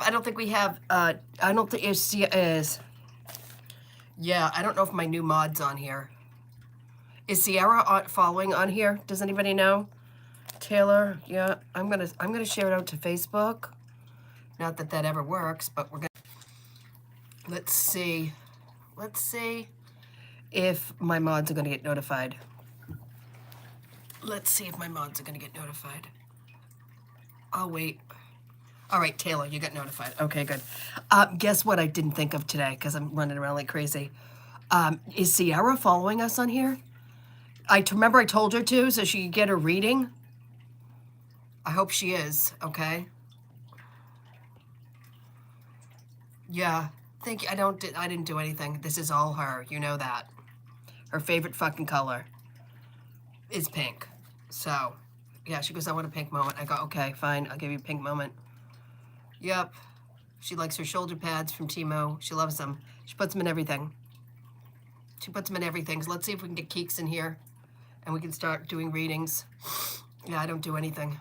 I don't think we have, I don't think is, yeah, I don't know if my new mod's on here. Is Sierra following on here? Does anybody know? Taylor, yeah, I'm gonna share it out to Facebook. Not that that ever works, but we're gonna, let's see if my mods are gonna get notified. Let's see if my mods are gonna get notified. I'll wait. All right, Taylor, you got notified. Okay, good. Guess what I didn't think of today, because I'm running around like crazy. Is Sierra following us on here? Remember I told her to, so she could get her reading. I hope she is, okay? Yeah, thank you. I didn't do anything. This is all her, you know that. Her favorite fucking color is pink. So, yeah, she goes, I want a pink moment. I go, okay, fine, I'll give you a pink moment. Yep. She likes her shoulder pads from Timo. She loves them. She puts them in everything. She puts them in everything. So let's see if we can get Keeks in here and we can start doing readings. Yeah, I don't do anything.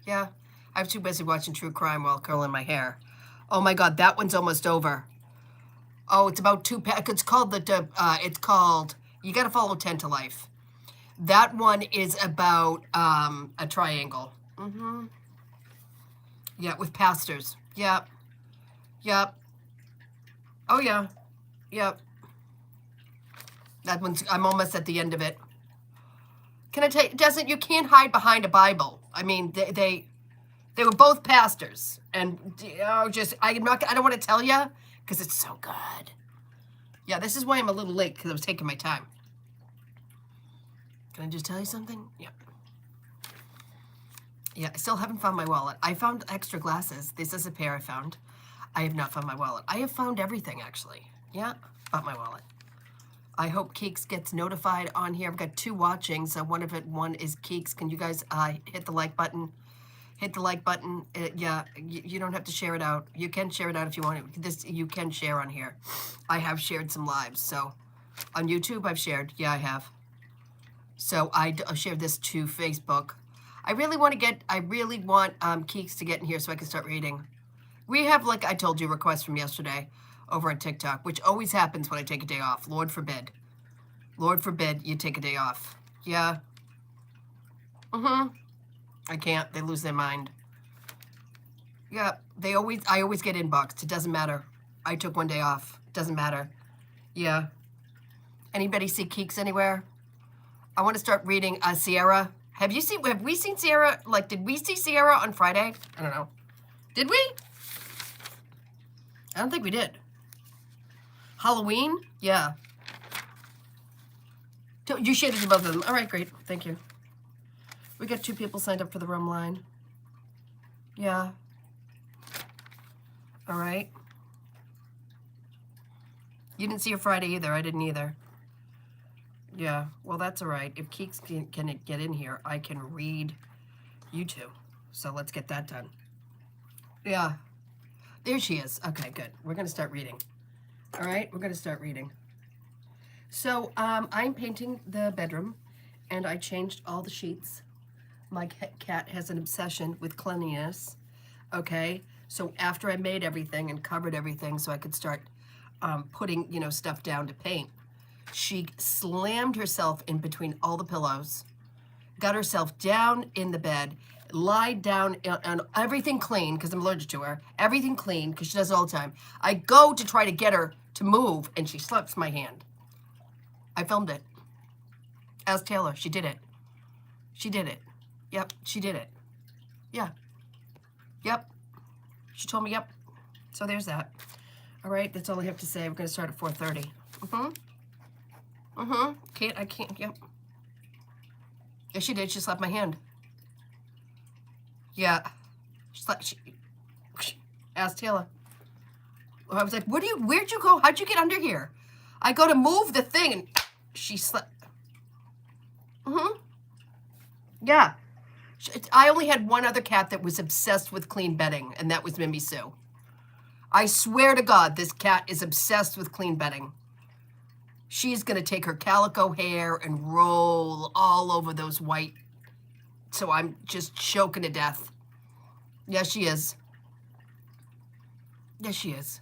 Yeah, I'm too busy watching true crime while curling my hair. Oh my God, that one's almost over. Oh, it's about it's called it's called, you gotta follow 10 to Life. That one is about a triangle. Mm-hmm. Yeah, with pastors. Yep. Yep. Oh yeah. Yep. That one's, I'm almost at the end of it. Can I tell you, you can't hide behind a Bible. I mean, they were both pastors. And, I don't want to tell you, because it's so good. Yeah, this is why I'm a little late, because I was taking my time. Can I just tell you something? Yeah. Yeah, I still haven't found my wallet. I found extra glasses. This is a pair I found. I have not found my wallet. I have found everything, actually. Yeah, but my wallet. I hope Keeks gets notified on here. I've got 2 watching, so one is Keeks. Can you guys hit the like button? Hit the like button. Yeah, you don't have to share it out. You can share it out if you want it. You can share on here. I have shared some lives, so on YouTube I've shared. Yeah, I have. So I shared this to Facebook. I really want Keeks to get in here so I can start reading. We have, like I told you, requests from yesterday over on TikTok, which always happens when I take a day off. Lord forbid. Lord forbid you take a day off. Yeah. Mm-hmm. I can't. They lose their mind. Yeah. I always get inboxed. It doesn't matter. I took one day off. Doesn't matter. Yeah. Anybody see Keeks anywhere? I want to start reading Sierra. Have we seen Sierra? Like, did we see Sierra on Friday? I don't know. Did we? I don't think we did. Halloween? Yeah. You shared it to both of them. All right, great. Thank you. We got 2 people signed up for the room line. Yeah. All right. You didn't see her Friday either. I didn't either. Yeah. Well, that's all right. If Keeks can get in here, I can read you 2. So let's get that done. Yeah. There she is. Okay, good. We're going to start reading. All right, we're going to start reading. So I'm painting the bedroom, and I changed all the sheets. My cat has an obsession with cleanliness. Okay, so after I made everything and covered everything so I could start putting, stuff down to paint, she slammed herself in between all the pillows, got herself down in the bed, lied down on everything clean, because I'm allergic to her, everything clean, because she does it all the time. I go to try to get her to move, and she slaps my hand. I filmed it. Ask Taylor. She did it. She did it. Yep, she did it. Yeah. Yep. She told me, yep. So there's that. All right, that's all I have to say. We're going to start at 4:30. I can't, yep. Yeah, she did. She slapped my hand. Yeah. Ask Taylor. I was like, where'd you go? How'd you get under here? I go to move the thing, and she slapped. Yeah. I only had one other cat that was obsessed with clean bedding, and that was Mimi Sue. I swear to God, this cat is obsessed with clean bedding. She's going to take her calico hair and roll all over those white. So I'm just choking to death. Yeah, she is. Yes, she is.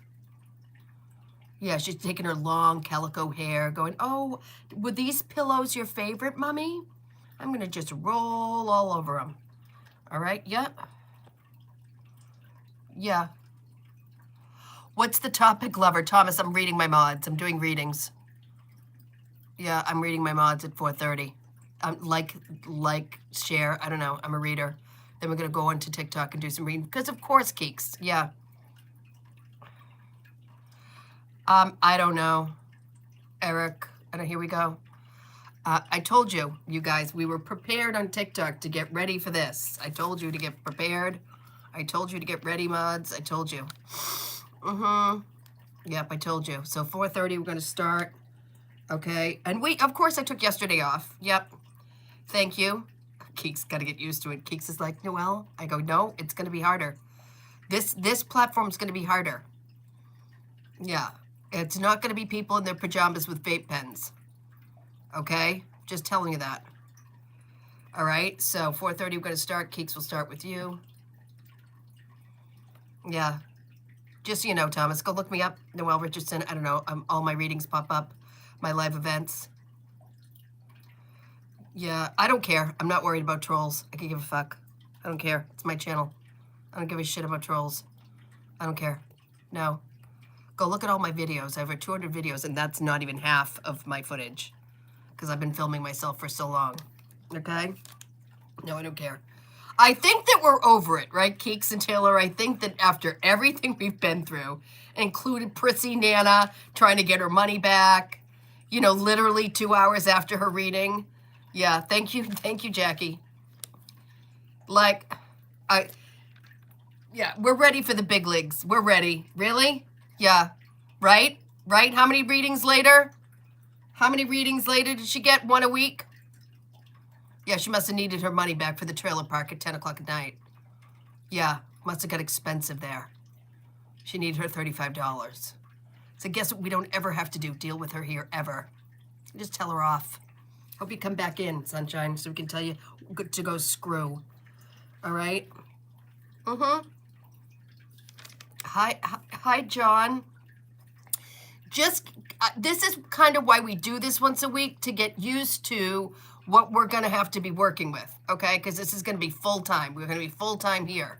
Yeah, she's taking her long calico hair, going, oh, were these pillows your favorite, Mommy? I'm going to just roll all over them. All right, yeah. Yeah. What's the topic, lover? Thomas, I'm reading my mods. I'm doing readings. Yeah, I'm reading my mods at 4:30. Like, share. I don't know. I'm a reader. Then we're going to go into TikTok and do some reading. Because, of course, Keeks. Yeah. I don't know. Eric. And here we go. I told you, you guys, we were prepared on TikTok to get ready for this. I told you to get prepared. I told you to get ready, mods. I told you. Yep, I told you. So 4:30, we're going to start. Okay. And wait, of course, I took yesterday off. Yep. Thank you. Keeks got to get used to it. Keeks is like, Noel. I go, no, it's going to be harder. This platform's going to be harder. Yeah. It's not going to be people in their pajamas with vape pens. Okay? Just telling you that. All right? So 4:30, we're going to start. Keeks will start with you. Yeah. Just so you know, Thomas, go look me up. Noel Richardson. I don't know. All my readings pop up. My live events. Yeah. I don't care. I'm not worried about trolls. I can give a fuck. I don't care. It's my channel. I don't give a shit about trolls. I don't care. No. Go look at all my videos. I have over 200 videos, and that's not even half of my footage because I've been filming myself for so long. Okay? No, I don't care. I think that we're over it, right, Keeks and Taylor? I think that after everything we've been through, included Prissy Nana trying to get her money back, you know, literally 2 hours after her reading. Yeah, thank you, Jackie. Like, yeah, we're ready for the big leagues. We're ready. Really? Yeah. Right? Right? How many readings later? How many readings later did she get? 1 a week? Yeah, she must have needed her money back for the trailer park at 10 o'clock at night. Yeah, must have got expensive there. She needed her $35. So guess what we don't ever have to do? Deal with her here, ever. Just tell her off. Hope you come back in, Sunshine, so we can tell you good to go screw. All right? Hi, John. Just, this is kind of why we do this once a week, to get used to what we're going to have to be working with, okay? Because this is going to be full-time. We're going to be full-time here.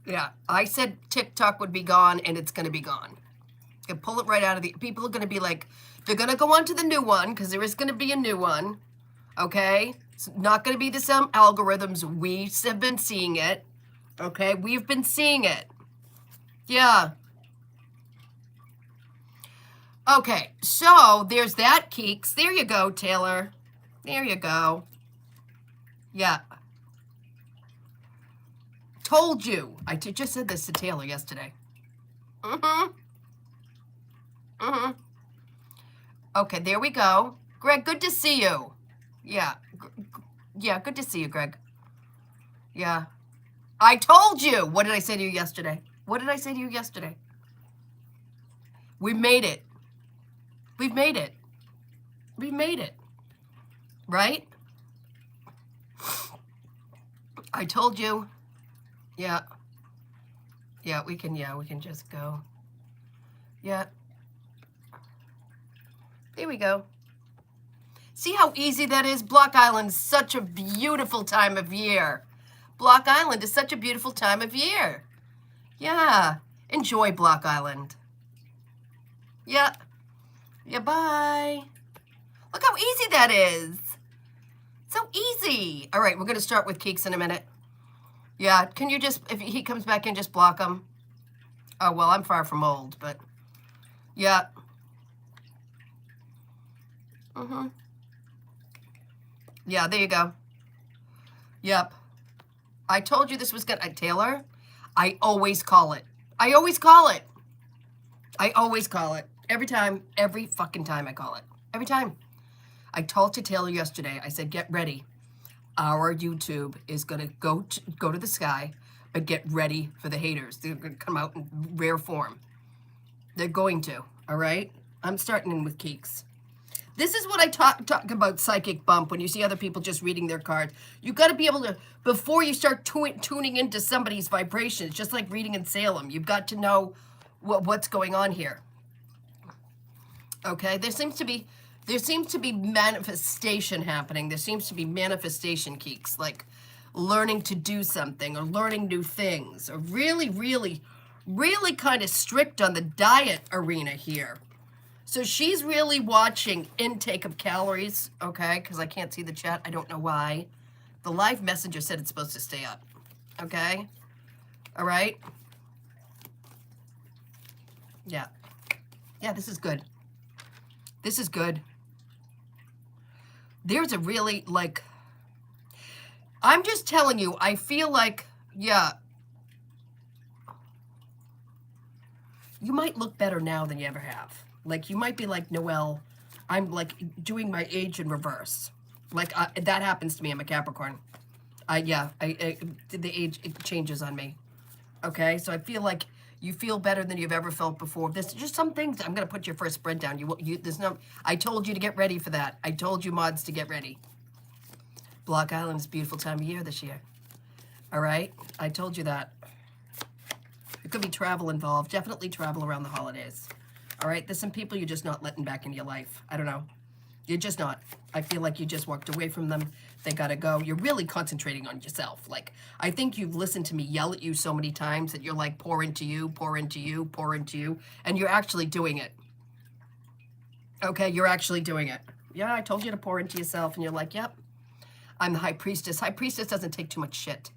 Yeah, I said TikTok would be gone, and it's going to be gone. You pull it right out of the... People are going to be like, they're going to go on to the new one, because there is going to be a new one, okay? It's not going to be the same algorithms. We have been seeing it, okay? We've been seeing it. Yeah. Okay, so there's that, Keeks. There you go, Taylor. There you go. Yeah. Told you. I just said this to Taylor yesterday. Okay, there we go. Greg, good to see you. Yeah. Yeah, good to see you, Greg. Yeah. I told you. What did I say to you yesterday? What did I say to you yesterday? We made it. We've made it. We've made it. Right? I told you. Yeah. Yeah, we can just go. Yeah. There we go. See how easy that is? Block Island is such a beautiful time of year. Block Island is such a beautiful time of year. Yeah. Enjoy Block Island. Yeah. Yeah, bye. Look how easy that is. So easy. All right, we're going to start with Keeks in a minute. Yeah, can you just, if he comes back in, just block him? Oh, well, I'm far from old, but yeah. Yeah, there you go. Yep. I told you this was good. Taylor, I always call it. I always call it. I always call it. Every time, every fucking time I call it. Every time. I told to Taylor yesterday, I said, get ready. Our YouTube is going to go to the sky, but get ready for the haters. They're going to come out in rare form. They're going to, all right? I'm starting in with Keeks. This is what I talk about psychic bump when you see other people just reading their cards. You got to be able to, before you start tuning into somebody's vibrations, just like reading in Salem, you've got to know what's going on here. Okay, there seems to be manifestation happening. There seems to be manifestation geeks, like learning to do something or learning new things, or really, really, really kind of strict on the diet arena here. So she's really watching intake of calories, okay, because I can't see the chat. I don't know why. The live messenger said it's supposed to stay up, okay? All right? Yeah. Yeah, this is good. This is good. There's a really, like, I'm just telling you, I feel like, yeah, you might look better now than you ever have. Like, you might be like, Noel, I'm, like, doing my age in reverse. Like, that happens to me. I'm a Capricorn. The age, it changes on me. Okay? So I feel like you feel better than you've ever felt before. There's just some things. I'm going to put your first spread down. There's no, I told you to get ready for that. I told you mods to get ready. Block Island is a beautiful time of year this year. All right? I told you that. There could be travel involved. Definitely travel around the holidays. All right, there's some people you're just not letting back into your life. I don't know. You're just not. I feel like you just walked away from them. They got to go. You're really concentrating on yourself. Like, I think you've listened to me yell at you so many times that you're like, pour into you, pour into you, pour into you. And you're actually doing it. Okay, you're actually doing it. Yeah, I told you to pour into yourself. And you're like, yep, I'm the High Priestess. High Priestess doesn't take too much shit.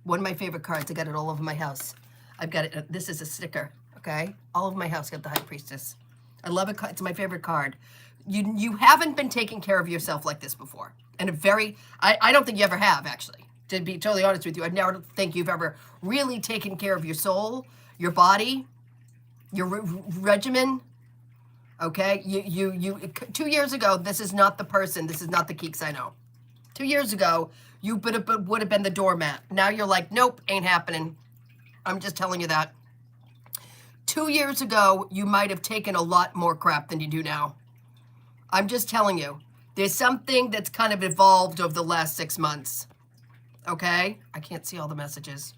One of my favorite cards. I got it all over my house. I've got it. This is a sticker. Okay, all of my house got the High Priestess. I love it. It's my favorite card. You haven't been taking care of yourself like this before, and I don't think you ever have, actually. To be totally honest with you, I never think you've ever really taken care of your soul, your body, your regimen. Okay, you 2 years ago, this is not the person. This is not the Keeks I know. 2 years ago, you would have been the doormat. Now you're like, nope, ain't happening. I'm just telling you that. 2 years ago, you might have taken a lot more crap than you do now. I'm just telling you. There's something that's kind of evolved over the last 6 months. Okay? I can't see all the messages.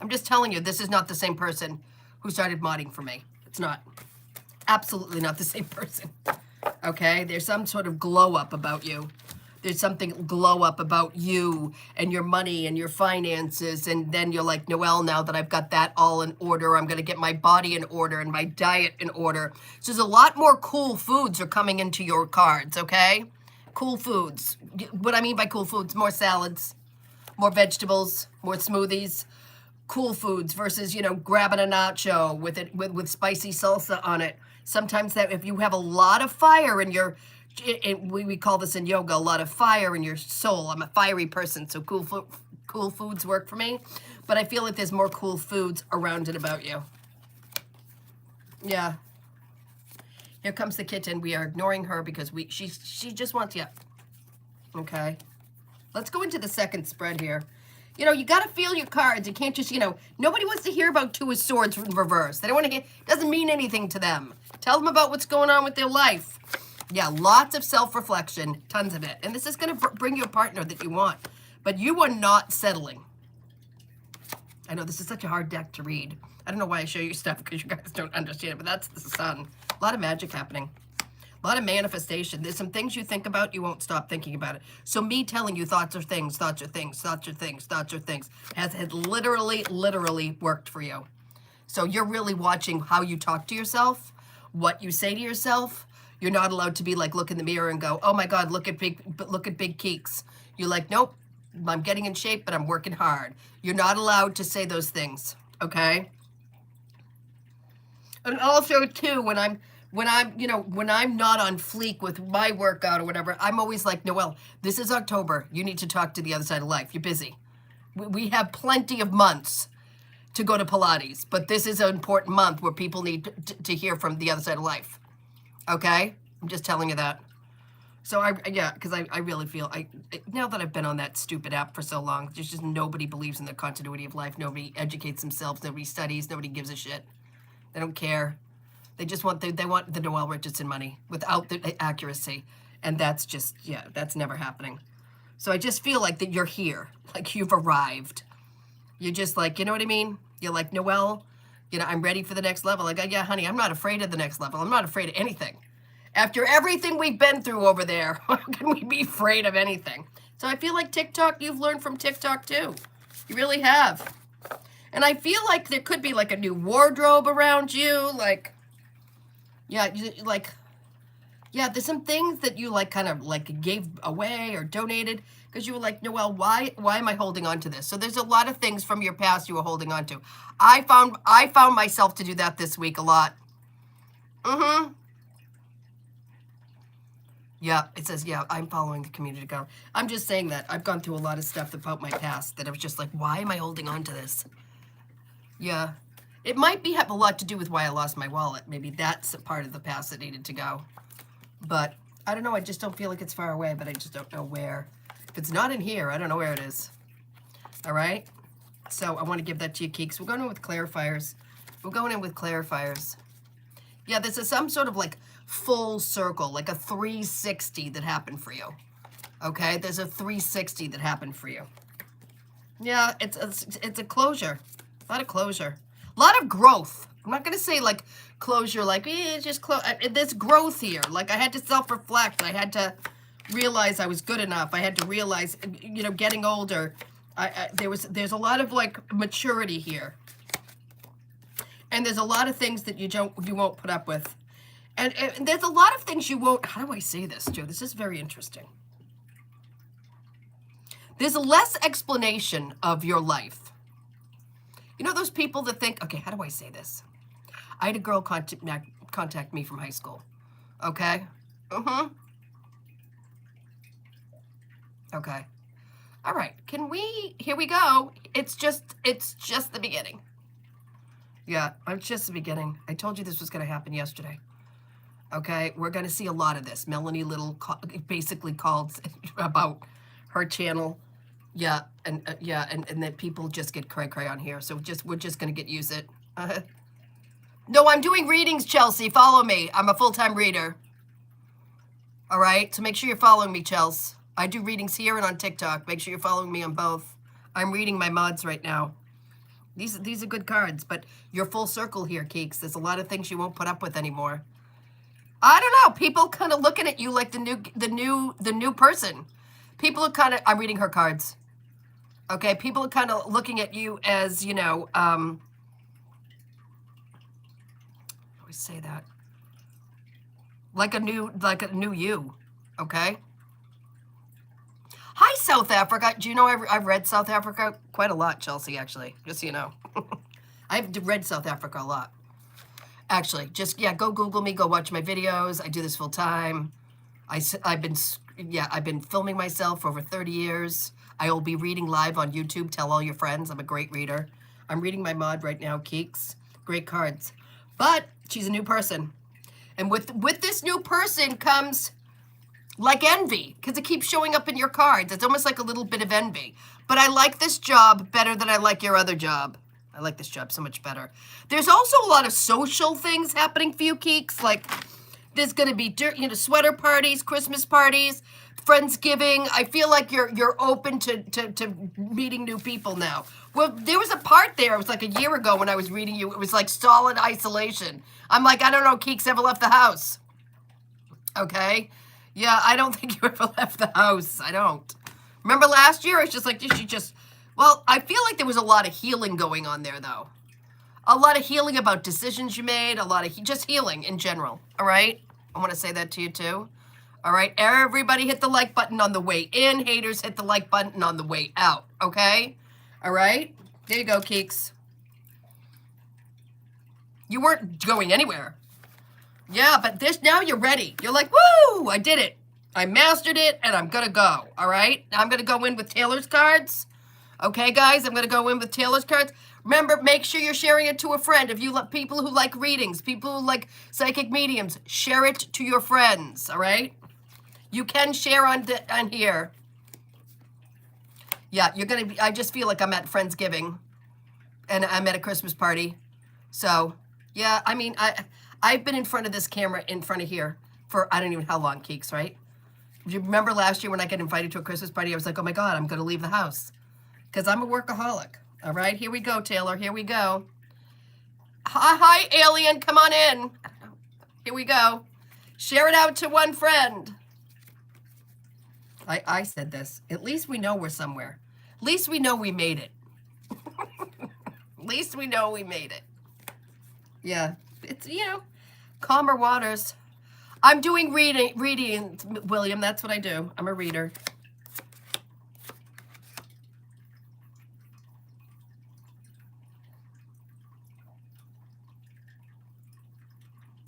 I'm just telling you, this is not the same person who started modding for me. It's not. Absolutely not the same person. Okay? There's some sort of glow up about you. There's something glow up about you and your money and your finances. And then you're like, Noel, now that I've got that all in order, I'm going to get my body in order and my diet in order. So there's a lot more cool foods are coming into your cards, okay? Cool foods. What I mean by cool foods, more salads, more vegetables, more smoothies. Cool foods versus, grabbing a nacho with spicy salsa on it. Sometimes that if you have a lot of fire in your... we call this in yoga, a lot of fire in your soul. I'm a fiery person, so cool foods work for me. But I feel like there's more cool foods around and about you. Yeah. Here comes the kitten. We are ignoring her because she just wants you. Okay. Let's go into the second spread here. You got to feel your cards. You can't just, nobody wants to hear about Two of Swords in reverse. They don't want to hear, it doesn't mean anything to them. Tell them about what's going on with their life. Yeah, lots of self-reflection, tons of it. And this is going to bring you a partner that you want. But you are not settling. I know this is such a hard deck to read. I don't know why I show you stuff because you guys don't understand it, but that's the sun. A lot of magic happening. A lot of manifestation. There's some things you think about, you won't stop thinking about it. So me telling you thoughts are things, thoughts are things, thoughts are things, thoughts are things, has literally worked for you. So you're really watching how you talk to yourself, what you say to yourself. You're not allowed to be like, look in the mirror and go, oh my God, look at big Keeks. You're like, nope, I'm getting in shape, but I'm working hard. You're not allowed to say those things, okay? And also too, when I'm not on fleek with my workout or whatever, I'm always like, Noel, this is October. You need to talk to the other side of life. You're busy. We have plenty of months to go to Pilates, but this is an important month where people need to hear from the other side of life. Okay? I'm just telling you that. So because I really feel, now that I've been on that stupid app for so long, there's just nobody believes in the continuity of life. Nobody educates themselves. Nobody studies. Nobody gives a shit. They don't care. They just want, they want the Noel Richardson money without the accuracy. And that's just, yeah, that's never happening. So I just feel like that you're here, like you've arrived. You're just like, you know what I mean? You're like, Noel, I'm ready for the next level. Like, yeah, honey, I'm not afraid of the next level. I'm not afraid of anything. After everything we've been through over there, how can we be afraid of anything? So I feel like TikTok, you've learned from TikTok too. You really have. And I feel like there could be like a new wardrobe around you. Like, yeah, yeah, there's some things that you like kind of like gave away or donated because you were like, Noel, why am I holding on to this? So there's a lot of things from your past you were holding on to. I found myself to do that this week a lot. Mm-hmm. Yeah, it says, yeah, I'm following the community guide. I'm just saying that I've gone through a lot of stuff about my past that I was just like, why am I holding on to this? Yeah. It might have a lot to do with why I lost my wallet. Maybe that's a part of the past that needed to go. But I don't know. I just don't feel like it's far away, but I just don't know where. If it's not in here, I don't know where it is. All right? So I want to give that to you, Keeks. We're going in with clarifiers. We're going in with clarifiers. Yeah, this is some sort of like full circle, like a 360 that happened for you. Okay? There's a 360 that happened for you. Yeah, it's a closure. A lot of closure. A lot of growth. I'm not going to say like closure, like, it's just close. There's growth here. Like I had to self-reflect. I had to realize I was good enough. I had to realize, getting older, there's a lot of like maturity here. And there's a lot of things that you won't put up with. And there's a lot of things you won't, how do I say this, Joe? This is very interesting. There's less explanation of your life. You know those people that think, okay, how do I say this? I had a girl contact me from high school. Okay? Mm-hmm. Okay. All right. Here we go. It's just the beginning. Yeah, it's just the beginning. I told you this was going to happen yesterday. Okay? We're going to see a lot of this. Melanie Little basically called about her channel. Yeah, and that people just get cray-cray on here. So we're just going to get used it. No, I'm doing readings, Chelsea. Follow me. I'm a full-time reader. All right? So make sure you're following me, Chelsea. I do readings here and on TikTok. Make sure you're following me on both. I'm reading my mods right now. These are good cards, but you're full circle here, Keeks. There's a lot of things you won't put up with anymore. I don't know. People kind of looking at you like the new person. People are kind of, I'm reading her cards. Okay, people are kind of looking at you as, I always say that. Like a new you, okay? Hi, South Africa. Do you know I've read South Africa quite a lot, Chelsea, actually, just so you know. I've read South Africa a lot. Actually, just, yeah, go Google me, go watch my videos. I do this full time. I've been filming myself for over 30 years. I will be reading live on YouTube. Tell all your friends. I'm a great reader. I'm reading my mod right now, Keeks. Great cards. But she's a new person. And with this new person comes like envy, because it keeps showing up in your cards. It's almost like a little bit of envy. But I like this job better than I like your other job. I like this job so much better. There's also a lot of social things happening for you, Keeks. Like, there's going to be, sweater parties, Christmas parties, Friendsgiving. I feel like you're open to meeting new people now. Well, there was a part there, it was like a year ago when I was reading you, it was like solid isolation. I'm like, I don't know, Keeks ever left the house. Okay? Yeah, I don't think you ever left the house. I don't. Remember last year? It's just like, well, I feel like there was a lot of healing going on there, though. A lot of healing about decisions you made, a lot of just healing in general, all right? I want to say that to you, too. All right? Everybody hit the like button on the way in. Haters, hit the like button on the way out, okay? All right? There you go, Keeks. You weren't going anywhere. Yeah, but now you're ready. You're like, woo, I did it. I mastered it, and I'm going to go, all right? Now I'm going to go in with Taylor's cards. Okay, guys, I'm going to go in with Taylor's cards. Remember, make sure you're sharing it to a friend. If you love people who like readings, people who like psychic mediums, share it to your friends, all right? You can share on here. Yeah, you're going to be, I just feel like I'm at Friendsgiving, and I'm at a Christmas party. So, yeah, I mean, I've been in front of this camera, in front of here, for I don't even know how long, Keeks, right? Do you remember last year when I got invited to a Christmas party? I was like, oh my God, I'm going to leave the house. Because I'm a workaholic. All right, here we go, Taylor. Here we go. Hi, alien. Come on in. Here we go. Share it out to one friend. I said this. At least we know we're somewhere. At least we know we made it. At least we know we made it. Yeah. It's, calmer waters. I'm doing reading, William. That's what I do. I'm a reader.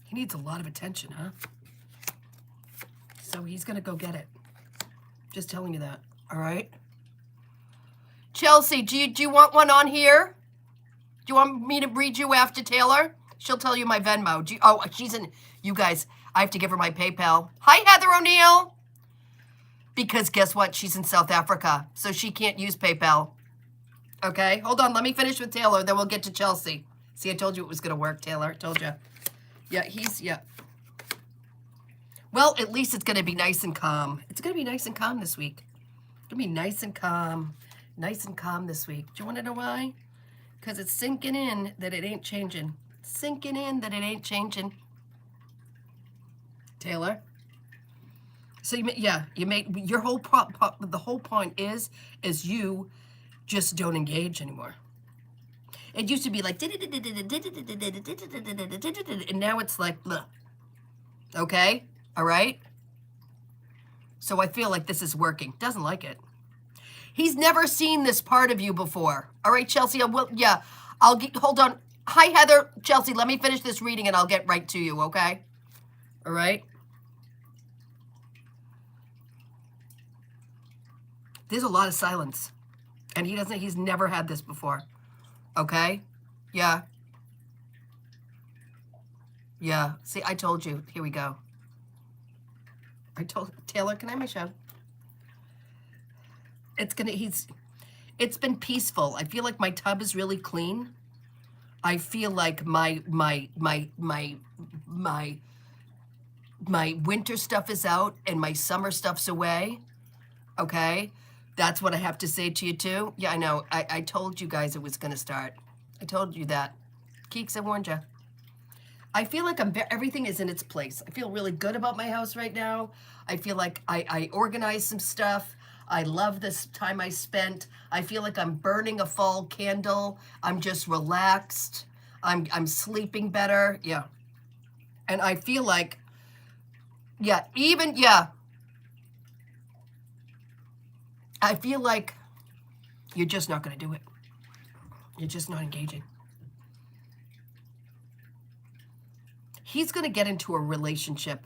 He needs a lot of attention, huh? So he's going to go get it. Just telling you that. All right? Chelsea, do you want one on here? Do you want me to read you after Taylor? She'll tell you my Venmo. She's in. You guys, I have to give her my PayPal. Hi, Heather O'Neill. Because guess what? She's in South Africa, so she can't use PayPal. Okay? Hold on. Let me finish with Taylor, then we'll get to Chelsea. See, I told you it was going to work, Taylor. I told you. Yeah. Well, at least it's going to be nice and calm. It's going to be nice and calm this week. It's going to be nice and calm. Nice and calm this week. Do you want to know why? Because it's sinking in that it ain't changing. Sinking in that it ain't changing. Taylor? So, you made your whole the whole point is you just don't engage anymore. It used to be like, and now it's like, okay? All right? So I feel like this is working. Doesn't like it. He's never seen this part of you before. All right, Chelsea, hold on. Hi, Heather. Chelsea, let me finish this reading and I'll get right to you, okay? All right? There's a lot of silence. And he's never had this before. Okay? Yeah. Yeah. See, I told you. Here we go. Taylor, can I have my show? It's been peaceful. I feel like my tub is really clean. I feel like my winter stuff is out and my summer stuff's away. Okay? That's what I have to say to you too. Yeah, I know. I told you guys it was going to start. I told you that. Keeks, I warned you. I feel like everything is in its place. I feel really good about my house right now. I feel like I organized some stuff. I love this time I spent. I feel like I'm burning a fall candle. I'm just relaxed. I'm sleeping better. Yeah. And I feel like, I feel like you're just not going to do it. You're just not engaging. He's going to get into a relationship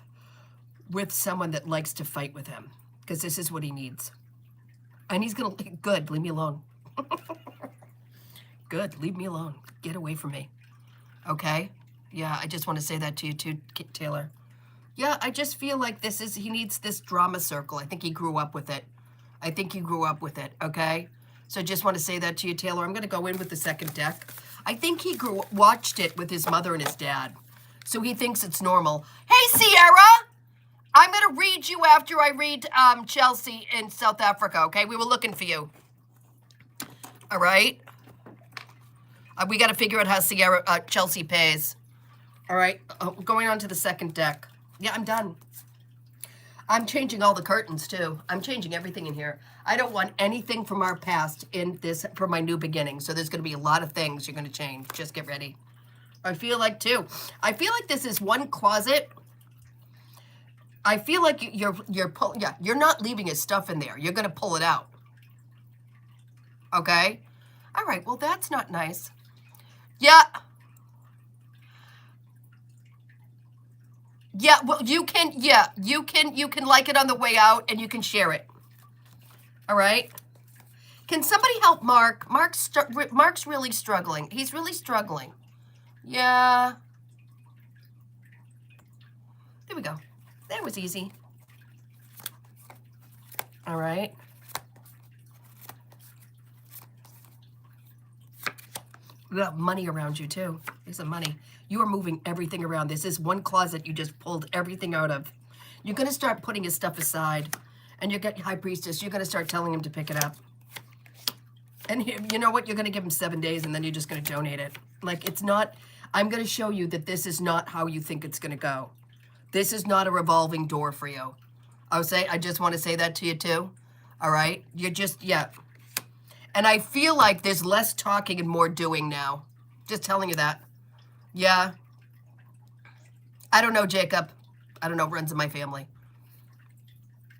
with someone that likes to fight with him because this is what he needs. And he's going to, good, leave me alone. Good, leave me alone. Get away from me. Okay? Yeah, I just want to say that to you too, Taylor. Yeah, I just feel like he needs this drama circle. I think he grew up with it. Okay? So I just want to say that to you, Taylor. I'm going to go in with the second deck. I think he watched it with his mother and his dad. So he thinks it's normal. Hey, Sierra! I'm going to read you after I read Chelsea in South Africa, okay? We were looking for you. All right? We got to figure out how Chelsea pays. All right? Going on to the second deck. Yeah, I'm done. I'm changing all the curtains, too. I'm changing everything in here. I don't want anything from our past in this for my new beginning. So there's going to be a lot of things you're going to change. Just get ready. I feel like this is one closet. I feel like you're not leaving his stuff in there. You're going to pull it out. Okay? All right. Well, that's not nice. Yeah. Yeah, well, you can like it on the way out and you can share it. All right? Can somebody help Mark? Mark's really struggling. He's really struggling. Yeah. There we go. That was easy. All right. We got money around you, too. There's some money. You are moving everything around. This is one closet you just pulled everything out of. You're going to start putting his stuff aside. And you get High Priestess, you're going to start telling him to pick it up. And you know what? You're going to give him 7 days and then you're just going to donate it. Like, it's not, I'm going to show you that this is not how you think it's going to go. This is not a revolving door for you. I just want to say that to you too. All right? You're just, yeah. And I feel like there's less talking and more doing now. Just telling you that. Yeah. I don't know, Jacob. I don't know, runs in my family.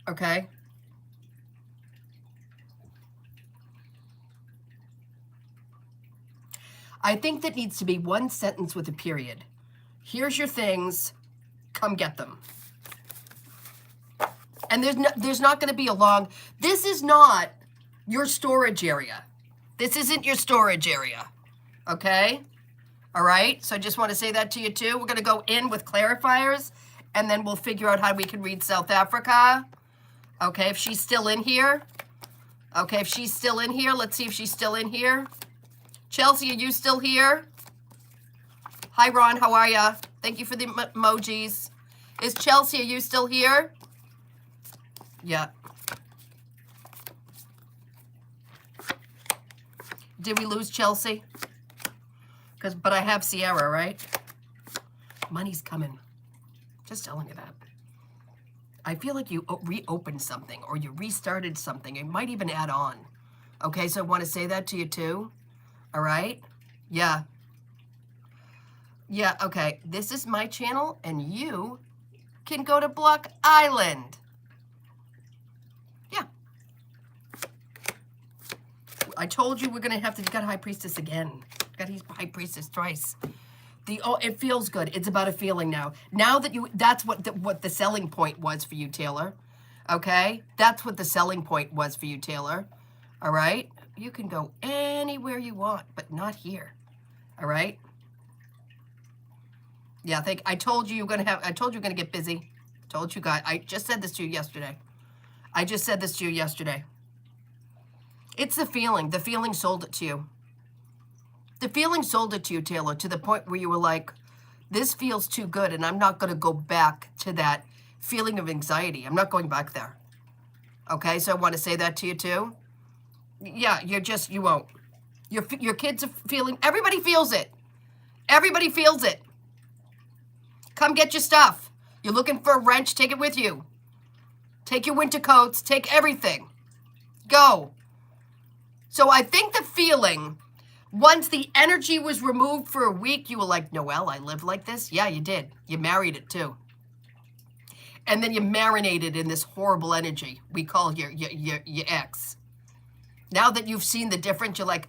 Okay? I think that needs to be one sentence with a period. Here's your things. Come get them. And there's not going to be a long, this is not your storage area. This isn't your storage area. Okay? All right? So I just want to say that to you too. We're going to go in with clarifiers, and then we'll figure out how we can read South Africa. Okay, if she's still in here. Okay, if she's still in here, let's see if she's still in here. Chelsea, are you still here? Hi, Ron, how are ya? Thank you for the emojis. Is Chelsea, are you still here? Yeah. Did we lose Chelsea? But I have Sierra, right? Money's coming. Just telling you that. I feel like you reopened something or you restarted something. You might even add on. Okay, so I want to say that to you too. All right? Yeah. Yeah, okay. This is my channel and you can go to Block Island. Yeah. I told you we're going to have to get High Priestess again. Got High Priestess twice. It feels good. It's about a feeling now. Now that that's what the selling point was for you, Taylor. Okay? That's what the selling point was for you, Taylor. All right? You can go anywhere you want, but not here. All right? Yeah, I told you you're going to get busy. Told you guys. I just said this to you yesterday. It's the feeling. The feeling sold it to you. The feeling sold it to you, Taylor, to the point where you were like, this feels too good, and I'm not going to go back to that feeling of anxiety. I'm not going back there. Okay, so I want to say that to you, too. Yeah, you won't. Your kids are feeling, everybody feels it. Everybody feels it. Come get your stuff. You're looking for a wrench, take it with you. Take your winter coats, take everything. Go. So I think the feeling... Once the energy was removed for a week, you were like, Noel, I live like this? Yeah, you did. You married it, too. And then you marinated in this horrible energy we call your ex. Now that you've seen the difference, you're like,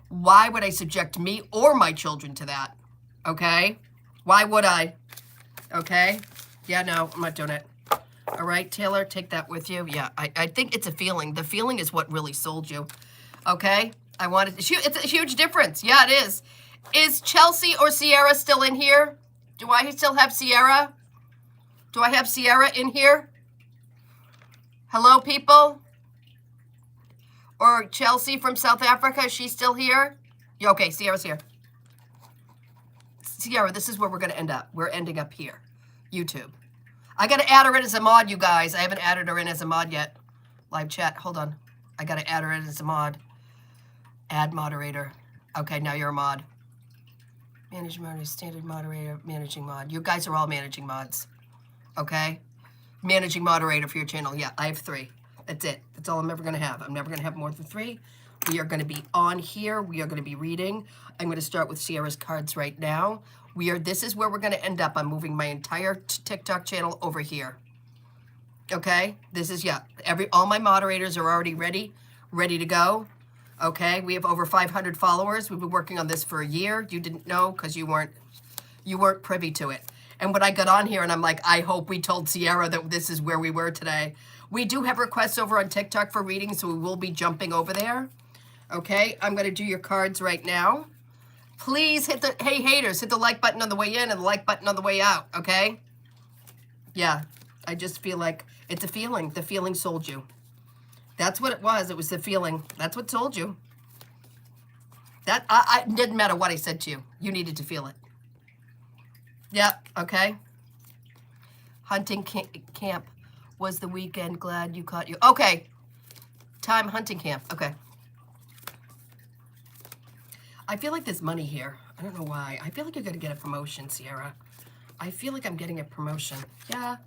why would I subject me or my children to that? Okay? Why would I? Okay? Yeah, no, I'm not doing it. All right, Taylor, take that with you. Yeah, I think it's a feeling. The feeling is what really sold you. Okay? It's a huge difference. Yeah, it is. Is Chelsea or Sierra still in here? Do I still have Sierra? Do I have Sierra in here? Hello, people? Or Chelsea from South Africa, is she still here? Yeah, okay, Sierra's here. Sierra, this is where we're going to end up. We're ending up here. YouTube. I got to add her in as a mod, you guys. I haven't added her in as a mod yet. Live chat. Hold on. I got to add her in as a mod. Add moderator. Okay, now you're a mod. Manage moderator, standard moderator, managing mod. You guys are all managing mods. Okay? Managing moderator for your channel. Yeah, I have 3. That's it. That's all I'm ever going to have. I'm never going to have more than 3. We are going to be on here. We are going to be reading. I'm going to start with Sierra's cards right now. This is where we're going to end up. I'm moving my entire TikTok channel over here. Okay? This is, yeah. All my moderators are already ready to go. Okay, we have over 500 followers. We've been working on this for a year. You didn't know because you weren't privy to it. And when I got on here and I'm like, I hope we told Sierra that this is where we were today. We do have requests over on TikTok for readings, so we will be jumping over there. Okay, I'm going to do your cards right now. Please hit the, hey haters, hit the like button on the way in and the like button on the way out, okay? Yeah, I just feel like it's a feeling. The feeling sold you. That's what it was. It was the feeling. That's what told you. That it didn't matter what I said to you. You needed to feel it. Yeah, okay. Hunting camp was the weekend. Glad you caught you. Okay. Time hunting camp. Okay. I feel like there's money here. I don't know why. I feel like you're going to get a promotion, Sierra. I feel like I'm getting a promotion. Yeah.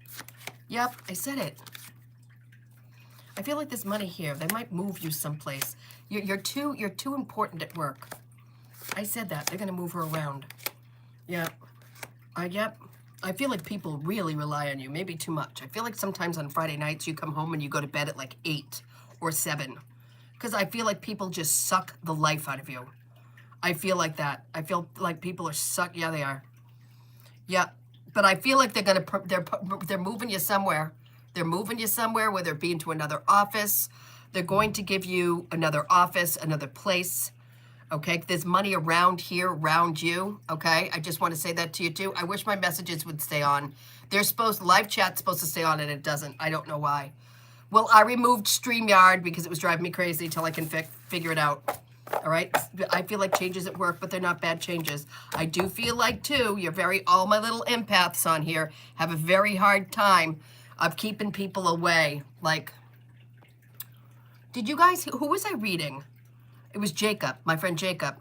Yep. I said it. I feel like there's money here. They might move you someplace. You're too important at work. I said that. They're going to move her around. Yep. Yep. I feel like people really rely on you, maybe too much. I feel like sometimes on Friday nights you come home and you go to bed at like 8 or 7. Because I feel like people just suck the life out of you. I feel like that. I feel like people are suck. Yeah, they are. Yeah. But I feel like they're moving you somewhere. They're moving you somewhere, whether it be into another office. They're going to give you another office, another place. Okay, there's money around here, around you. Okay, I just want to say that to you too. I wish my messages would stay on. Live chat's supposed to stay on and it doesn't. I don't know why. Well, I removed StreamYard because it was driving me crazy till I can figure it out. All right, I feel like changes at work, but they're not bad changes. I do feel like too, all my little empaths on here have a very hard time of keeping people away. Like, did you guys, who was I reading? It was Jacob, my friend Jacob.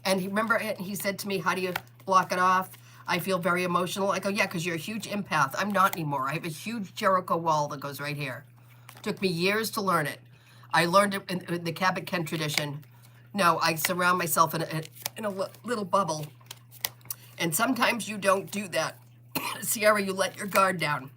And he said to me, how do you block it off? I feel very emotional. I go, yeah, because you're a huge empath. I'm not anymore. I have a huge Jericho wall that goes right here. Took me years to learn it. I learned it in the Cabot Ken tradition. No, I surround myself in a little bubble. And sometimes you don't do that. Sierra, you let your guard down.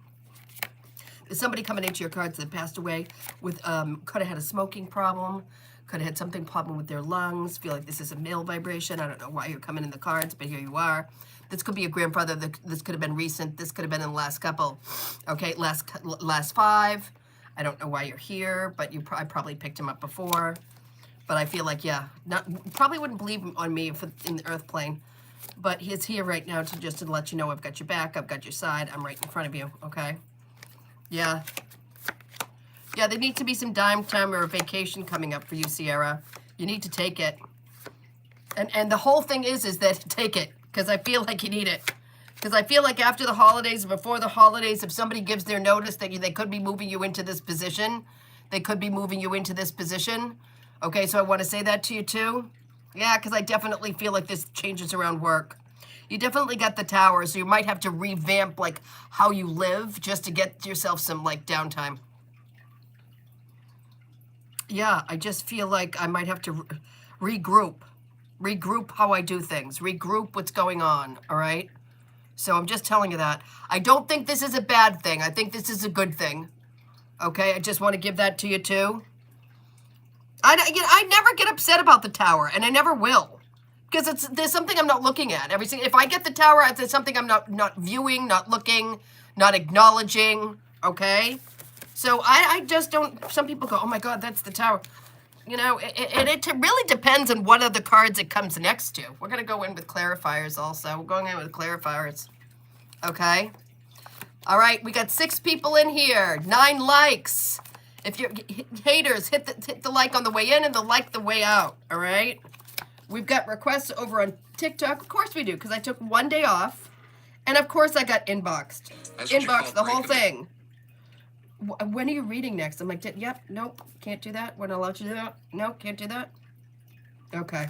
There's somebody coming into your cards that passed away with, could have had a smoking problem. Could have had something problem with their lungs. Feel like this is a male vibration. I don't know why you're coming in the cards, but here you are. This could be a grandfather. This could have been recent. This could have been in the last couple. Okay, last 5. I don't know why you're here, but I probably picked him up before. But I feel like, yeah, probably wouldn't believe on me if in the earth plane. But he's here right now to let you know I've got your back. I've got your side. I'm right in front of you, okay? Yeah. Yeah, there needs to be some dime time or a vacation coming up for you, Sierra. You need to take it. And the whole thing is that take it, because I feel like you need it. Because I feel like after the holidays, before the holidays, if somebody gives their notice that they could be moving you into this position, Okay, so I want to say that to you too. Yeah, because I definitely feel like this changes around work. You definitely got the tower, so you might have to revamp like how you live just to get yourself some like downtime. Yeah, I just feel like I might have to regroup how I do things, regroup what's going on, all right? So I'm just telling you that. I don't think this is a bad thing. I think this is a good thing, okay? I just want to give that to you too. I never get upset about the tower, and I never will, because there's something I'm not looking at. If I get the tower, there's something I'm not viewing, not looking, not acknowledging, okay? So I just don't, some people go, oh my God, that's the tower. You know, it really depends on what other cards it comes next to. We're going to go in with clarifiers also. We're going in with clarifiers. Okay? All right, we got 6 people in here. 9 likes. If you're haters, hit the like on the way in and the like the way out. All right? We've got requests over on TikTok. Of course we do, because I took 1 day off. And of course I got inboxed. Inboxed the whole thing. When are you reading next? I'm like, yep, nope, can't do that. We're not allowed to do that. No, can't do that. Okay.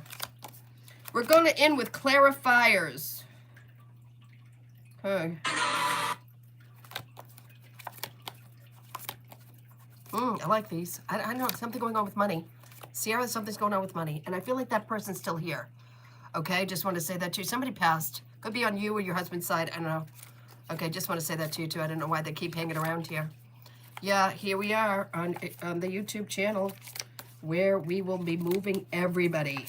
We're going to end with clarifiers. Okay. I like these. I don't know, something going on with money. Sierra, something's going on with money. And I feel like that person's still here. Okay, just want to say that to you. Somebody passed. Could be on you or your husband's side. I don't know. Okay, just want to say that to you too. I don't know why they keep hanging around here. Yeah, here we are on the YouTube channel where we will be moving everybody.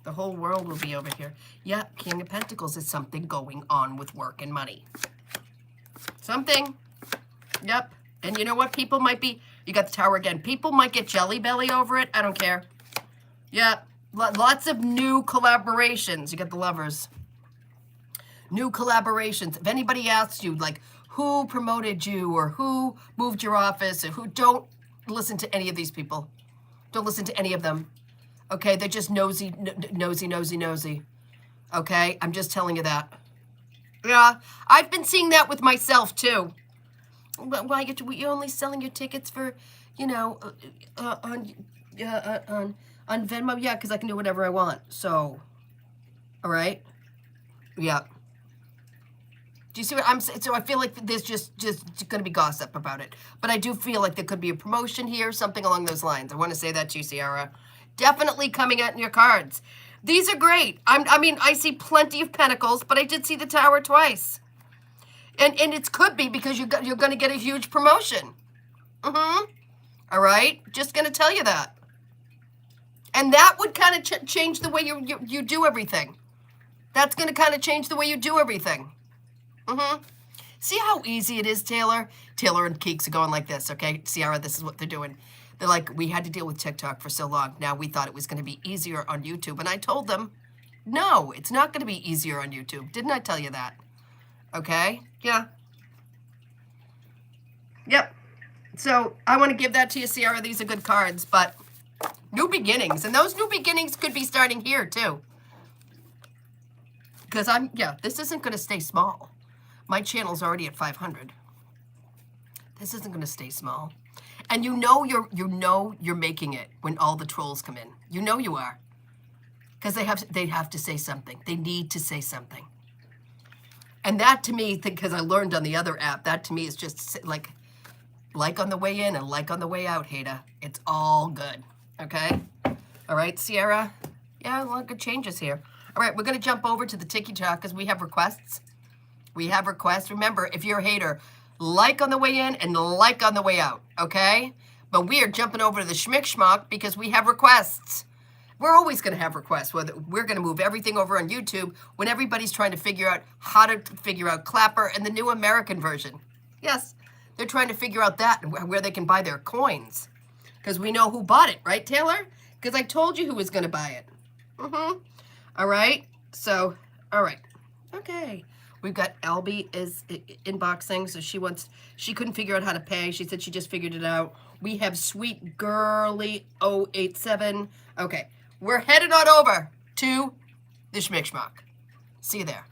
The whole world will be over here. Yeah, King of Pentacles is something going on with work and money. Something. Yep. And you know what? People might be, you got the tower again. People might get jelly belly over it. I don't care. Yeah, lots of new collaborations. You got the lovers. New collaborations. If anybody asks you, like, who promoted you or who moved your office or who, don't listen to any of these people. Don't listen to any of them. Okay, they're just nosy. Okay, I'm just telling you that. Yeah, I've been seeing that with myself too. Why you're only selling your tickets for, you know, on Venmo? Yeah, because I can do whatever I want. So, all right, yeah. Do you see what I'm saying? So I feel like there's just going to be gossip about it. But I do feel like there could be a promotion here, something along those lines. I want to say that to you, Sierra. Definitely coming out in your cards. These are great. I mean, I see plenty of pentacles, but I did see the tower twice. And it could be because you're going to get a huge promotion. Mm-hmm. All right? Just going to tell you that. And that would kind of change the way you do everything. That's going to kind of change the way you do everything. Mm-hmm. See how easy it is, Taylor? Taylor and Keeks are going like this, okay? Sierra, this is what they're doing. They're like, we had to deal with TikTok for so long. Now we thought it was going to be easier on YouTube. And I told them, no, it's not going to be easier on YouTube. Didn't I tell you that? Okay? Yeah. Yep. So I want to give that to you, Sierra. These are good cards, but new beginnings. And those new beginnings could be starting here, too. Because this isn't going to stay small. My channel's already at 500. This isn't going to stay small. And you know you're making it when all the trolls come in. You know you are. Because they have to say something. They need to say something. And that to me, because I learned on the other app, that to me is just like on the way in and like on the way out, Hada. It's all good. Okay? All right, Sierra? Yeah, a lot of good changes here. All right, we're going to jump over to the TikTok because we have requests. We have requests. Remember, if you're a hater, like on the way in and like on the way out, okay? But we are jumping over to the Schmick Schmuck because we have requests. We're always going to have requests. Whether we're going to move everything over on YouTube when everybody's trying to figure out how to figure out Clapper and the new American version. Yes, they're trying to figure out that and where they can buy their coins. Because we know who bought it, right, Taylor? Because I told you who was going to buy it. Mm-hmm. All right. So, all right. Okay. We've got Albie is inboxing, so she couldn't figure out how to pay. She said she just figured it out. We have Sweet Girly 087. Okay. We're headed on over to the Schmick Schmuck. See you there.